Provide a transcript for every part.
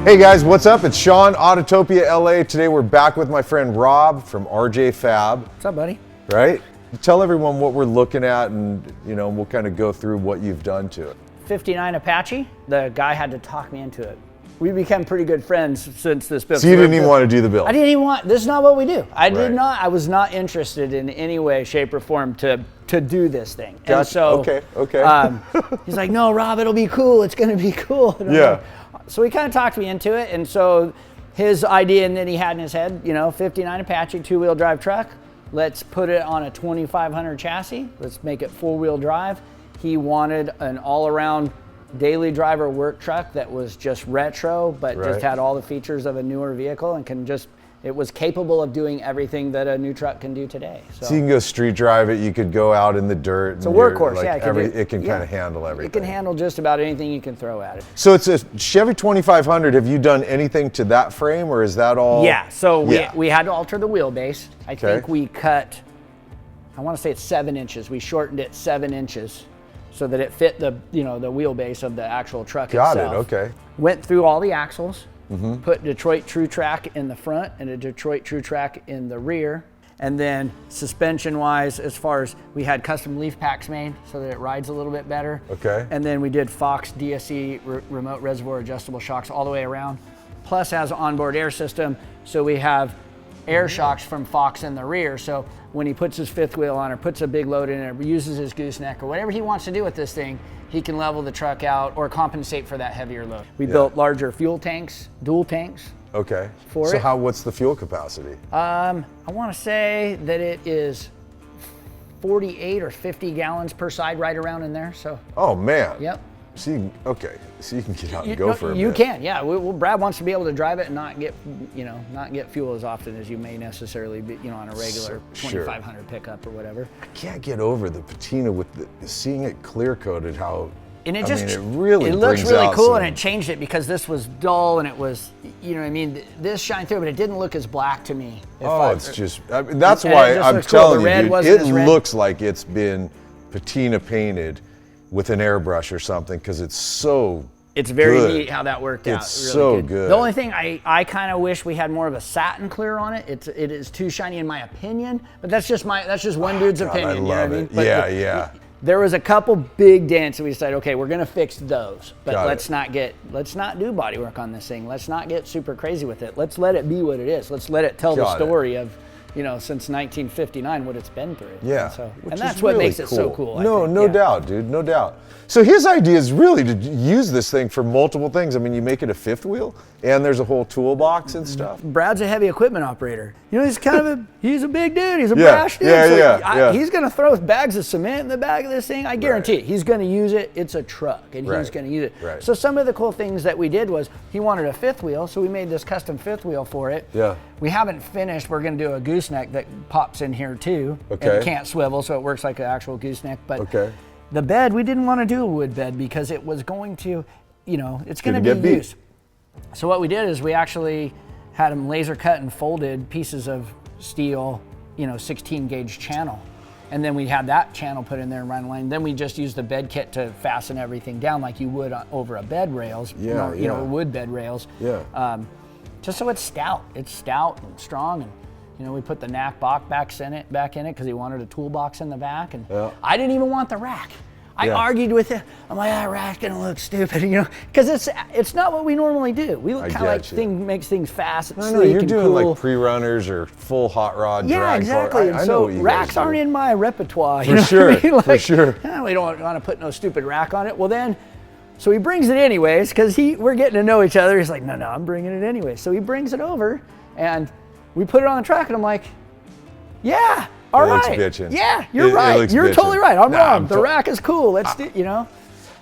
Hey guys, what's up? It's Sean, Autotopia LA. Today we're back with my friend Rob from RJ Fab. What's up, buddy? Right? Tell everyone what we're looking at, and we'll kind of go through what you've done to it. 59 Apache. The guy had to talk me into it. We become pretty good friends since this build. So you didn't even want to do the build? I didn't even want, this is not what we do. I was not interested in any way, shape, or form to do this thing. Gotcha. And so, okay. He's like, no, Rob, it'll be cool. It's gonna be cool. Yeah. So he kind of talked me into it, and so his idea that he had in his head, 59 Apache, two-wheel drive truck. Let's put it on a 2500 chassis. Let's make it four-wheel drive. He wanted an all-around daily driver work truck that was just retro, but just had all the features of a newer vehicle and it was capable of doing everything that a new truck can do today. So you can go street drive it, you could go out in the dirt. It's a workhorse, it can kind of handle everything. It can handle just about anything you can throw at it. So it's a Chevy 2500. Have you done anything to that frame, or is that all? Yeah, so we had to alter the wheelbase. I think we cut, I want to say it's 7 inches. We shortened it 7 inches so that it fit the the wheelbase of the actual truck itself. Got it, okay. Went through all the axles. Put Detroit True Track in the front and a Detroit True Track in the rear. And then suspension wise, as far as we had custom leaf packs made so that it rides a little bit better. Okay. And then we did Fox DSE remote reservoir adjustable shocks all the way around. Plus has an onboard air system. So we have air shocks from Fox in the rear. So when he puts his fifth wheel on or puts a big load in it or uses his gooseneck or whatever he wants to do with this thing, he can level the truck out or compensate for that heavier load. We built larger fuel tanks, dual tanks. Okay. So what's the fuel capacity? I want to say that it is 48 or 50 gallons per side, right around in there. So. Oh man. Yep. So you can get out and go for a bit. You can, yeah. Brad wants to be able to drive it and not get fuel as often as you may necessarily be, on a regular 2500 pickup or whatever. I can't get over the patina with seeing it clear coated. And it looks really cool, and it changed it because this was dull and it was, this shined through, but it didn't look as black to me. That's why I'm telling you, dude, it looks like it's been patina painted with an airbrush or something, because it's very neat how that worked out. It's really so good. The only thing I kind of wish we had more of a satin clear on it. It is too shiny in my opinion, but that's just one dude's opinion. I love it. But there was a couple big dents and we decided, okay, we're gonna fix those, but let's not do body work on this thing. Let's not get super crazy with it. Let's let it be what it is. Let's let it tell the story of, since 1959, what it's been through. Yeah. And that's what makes it so cool. No doubt, dude, no doubt. So his idea is really to use this thing for multiple things. I mean, you make it a fifth wheel, and there's a whole toolbox and stuff. Brad's a heavy equipment operator. He's he's a big dude. He's a brash dude. He's gonna throw bags of cement in the back of this thing. I guarantee it. He's gonna use it. It's a truck, and he's gonna use it. Right. So some of the cool things that we did was he wanted a fifth wheel, so we made this custom fifth wheel for it. Yeah. We haven't finished. We're gonna do a gooseneck that pops in here too. Okay. And it can't swivel, so it works like an actual gooseneck. But the bed, we didn't want to do a wood bed because it was going to, it's going to be used. So what we did is we actually had them laser cut and folded pieces of steel, 16 gauge channel. And then we had that channel put in there and run line. Then we just used the bed kit to fasten everything down like you would over a bed rails, wood bed rails. Yeah. Just so it's stout. It's stout and strong. And we put the knack box back in it because he wanted a toolbox in the back, and I didn't even want the rack. I argued with him. I'm like, that rack's gonna look stupid, because it's not what we normally do. We look kind of like makes things fast and sleek. You're and doing cool. like pre-runners or full hot rod. Yeah, exactly. I know so what you racks aren't in my repertoire. For sure. For sure. We don't want to put no stupid rack on it. Well then. So he brings it anyways because we're getting to know each other. He's like, no, I'm bringing it anyway. So he brings it over and we put it on the truck and I'm like, yeah, all right. It looks bitchin'. Yeah, you're right. You're totally right. I'm wrong. The rack is cool. Let's do,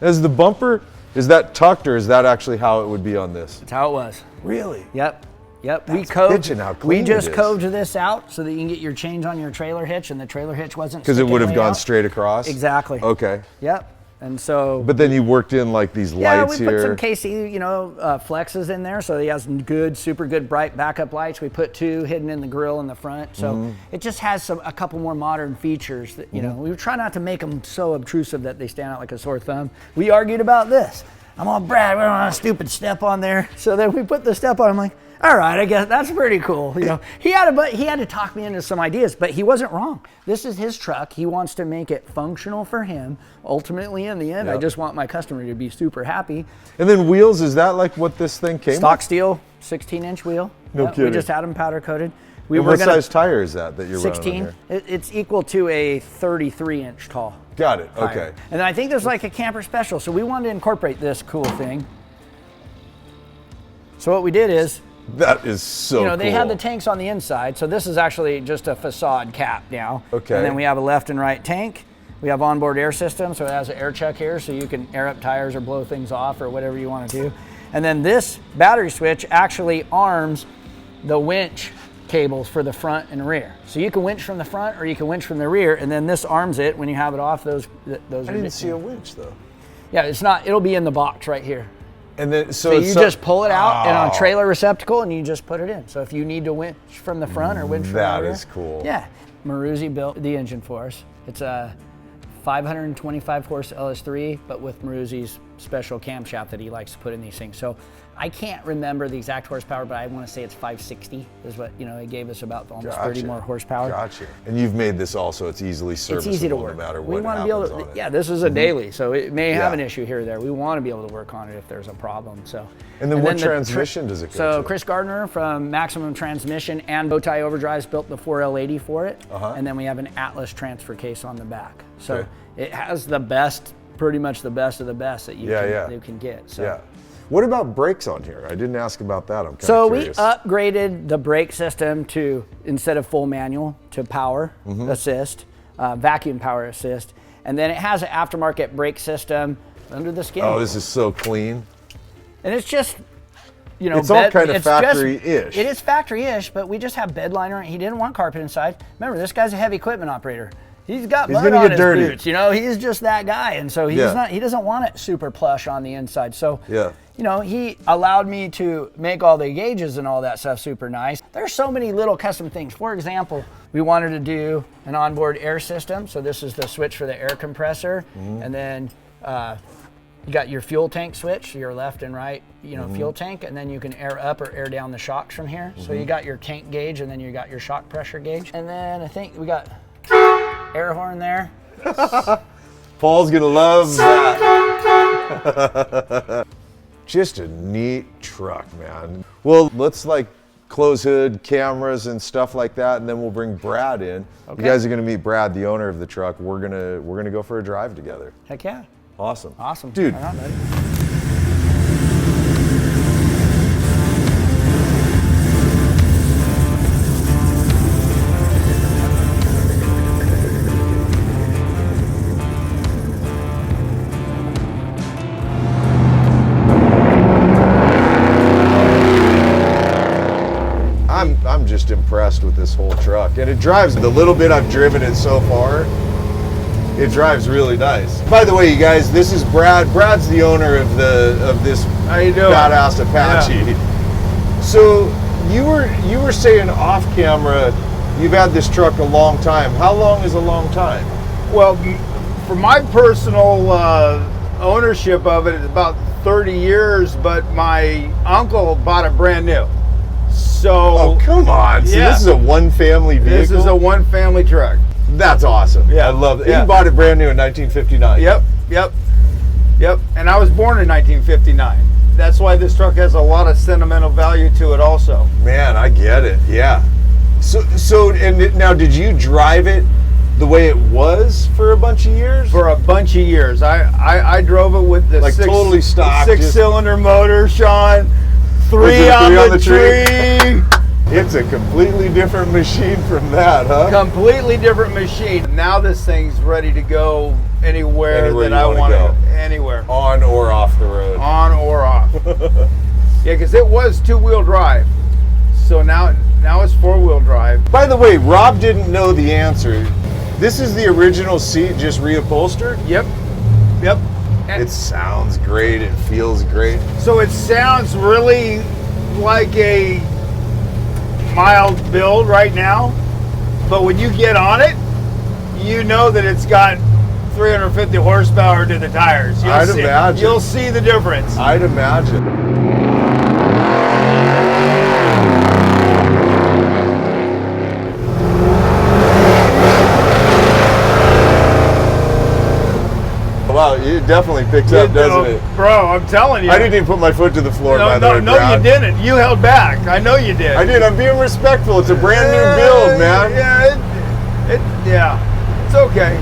Is the bumper, is that tucked or is that actually how it would be on this? That's how it was. Really? Yep. That's bitchin' how clean we just it is. coved this out so that you can get your chains on your trailer hitch, and the trailer hitch wasn't because it would have gone out. Straight across? Exactly. Okay. Yep. And so. But then you worked in like these lights here. Yeah, we put some KC, flexes in there, so he has super good bright backup lights. We put 2 hidden in the grill in the front, so it just has a couple more modern features that we try not to make them so obtrusive that they stand out like a sore thumb. We argued about this. I'm all, Brad, we don't want a stupid step on there. So then we put the step on. I'm like, all right, I guess that's pretty cool. You know, he had to talk me into some ideas, but he wasn't wrong. This is his truck. He wants to make it functional for him. Ultimately, in the end, I just want my customer to be super happy. And then wheels, is that like what this thing came with? Stock steel, 16-inch wheel. No kidding. We just had them powder coated. And what size tire is that you're 16. running on here? It's equal to a 33-inch tall. Got it. tire. Okay. And I think there's like a camper special, so we wanted to incorporate this cool thing. So what we did is, that is so cool. They had the tanks on the inside, so this is actually just a facade cap now. Okay. And then we have a left and right tank. We have onboard air system, so it has an air check here, so you can air up tires or blow things off or whatever you want to do. And then this battery switch actually arms the winch cables for the front and rear. So you can winch from the front or you can winch from the rear, and then this arms it when you have it off. Those. I didn't see a winch though. Yeah, it's not. It'll be in the box right here. And then so you just pull it out and on a trailer receptacle, and you just put it in. So if you need to winch from the front or winch from the rear. That is cool. Yeah, Maruzi built the engine for us. It's a 525 horse LS3, but with Maruzi's special camshaft that he likes to put in these things. So I can't remember the exact horsepower, but I want to say it's 560 is what, it gave us about almost 30 more horsepower. Gotcha. And you've made this also, it's easily serviceable, it's easy to work. No matter what we want to be able to, yeah, this is a daily, so it may have an issue here or there. We want to be able to work on it if there's a problem. So. And then what transmission does it go to? So Chris Gardner from Maximum Transmission and Bowtie Overdrives built the 4L80 for it. And then we have an Atlas transfer case on the back. So it has the best, pretty much the best of the best that you can get. So. Yeah. What about brakes on here? I didn't ask about that. I'm kind of curious. We upgraded the brake system to, instead of full manual, to power assist, vacuum power assist. And then it has an aftermarket brake system under the skin. Oh, this is so clean. And it's just, it's all kind of factory-ish. It is factory-ish, but we just have bed liner. He didn't want carpet inside. Remember, this guy's a heavy equipment operator. He's got mud on his boots, he's just that guy. And so he doesn't want it super plush on the inside. So, he allowed me to make all the gauges and all that stuff super nice. There's so many little custom things. For example, we wanted to do an onboard air system. So this is the switch for the air compressor. And then you got your fuel tank switch, your left and right, fuel tank, and then you can air up or air down the shocks from here. So you got your tank gauge, and then you got your shock pressure gauge. And then I think we got air horn there. Paul's gonna love that. Just a neat truck, man. Well, let's close hood cameras and stuff like that, and then we'll bring Brad in. Okay. You guys are gonna meet Brad, the owner of the truck. We're gonna go for a drive together. Heck yeah. Awesome. Awesome. Dude. Right on, buddy. I'm just impressed with this whole truck, and it drives, the little bit I've driven it so far, it drives really nice. By the way, you guys, this is Brad. Brad's the owner of this badass Apache. Yeah. So you were saying off camera, you've had this truck a long time. How long is a long time? Well, for my personal ownership of it, it's about 30 years, but my uncle bought it brand new. So, oh, come on. So this is a one-family vehicle? This is a one-family truck. That's awesome. Yeah, I love it. Yeah. He bought it brand new in 1959. Yep. And I was born in 1959. That's why this truck has a lot of sentimental value to it also. Man, I get it. Yeah. So now, did you drive it the way it was for a bunch of years? For a bunch of years. I drove it with the totally stock, six-cylinder motor, Sean. Three on the tree. It's a completely different machine from that, huh? Completely different machine. Now this thing's ready to go anywhere that I want to go. Anywhere. On or off the road. On or off. Yeah, because it was two-wheel drive. So now it's four-wheel drive. By the way, Rob didn't know the answer. This is the original seat, just reupholstered? Yep. It sounds great. It feels great. So it sounds really like a mild build right now, but when you get on it, you know that it's got 350 horsepower to the tires. I'd imagine. You'll see the difference. I'd imagine. Wow, it definitely picks up, doesn't it? Bro, I'm telling you. I didn't even put my foot to the floor, by the way, No, you didn't. You held back. I know you did. I did. I'm being respectful. It's a brand new build, man. Yeah, it's okay.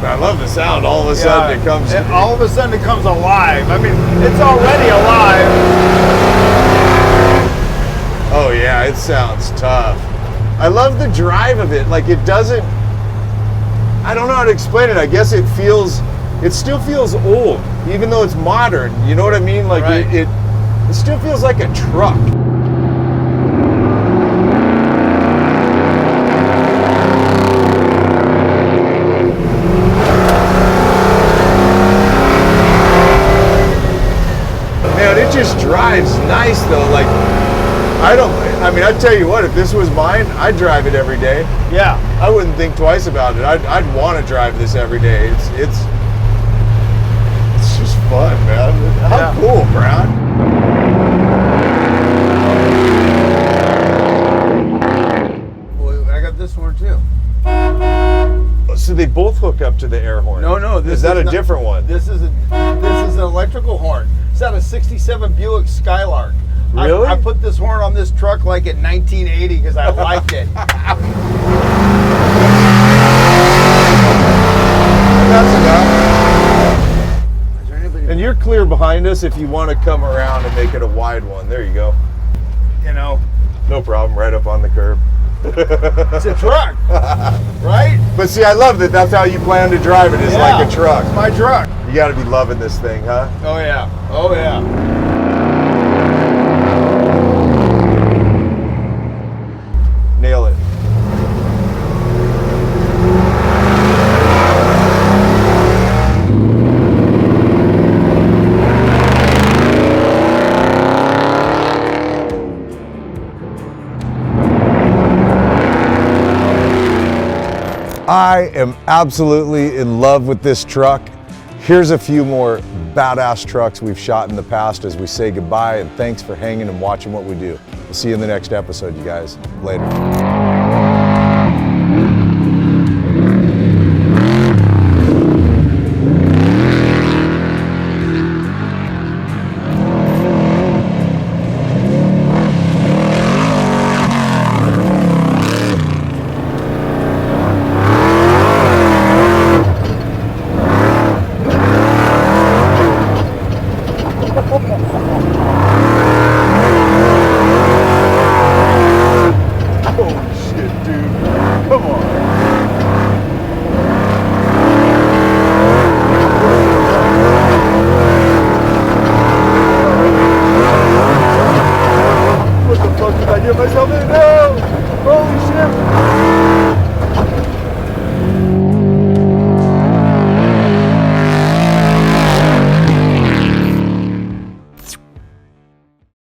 I love the sound. All of a sudden it comes. All of a sudden it comes alive. I mean, it's already alive. Oh yeah, it sounds tough. I love the drive of it. Like, it doesn't, I don't know how to explain it. I guess it still feels old, even though it's modern. You know what I mean? Like, right. it still feels like a truck. Man, it just drives nice though. Like, I mean, I'd tell you what, if this was mine, I'd drive it every day. Yeah. I wouldn't think twice about it. I'd want to drive this every day. It's just fun, man. How cool, Brad. Well, I got this horn too. So they both hook up to the air horn. No. Is that a different one? This is an electrical horn. It's out of '67 Buick Skylark. Really? I put this horn on this truck like in 1980 because I liked it. That's enough. And you're clear behind us if you want to come around and make it a wide one. There you go. You know. No problem. Right up on the curb. It's a truck, right? But see, I love that that's how you plan to drive it. It's like a truck. It's my truck. You got to be loving this thing, huh? Oh yeah. Oh yeah. Nail it. I am absolutely in love with this truck. Here's a few more badass trucks we've shot in the past as we say goodbye, and thanks for hanging and watching what we do. We'll see you in the next episode, you guys. Later.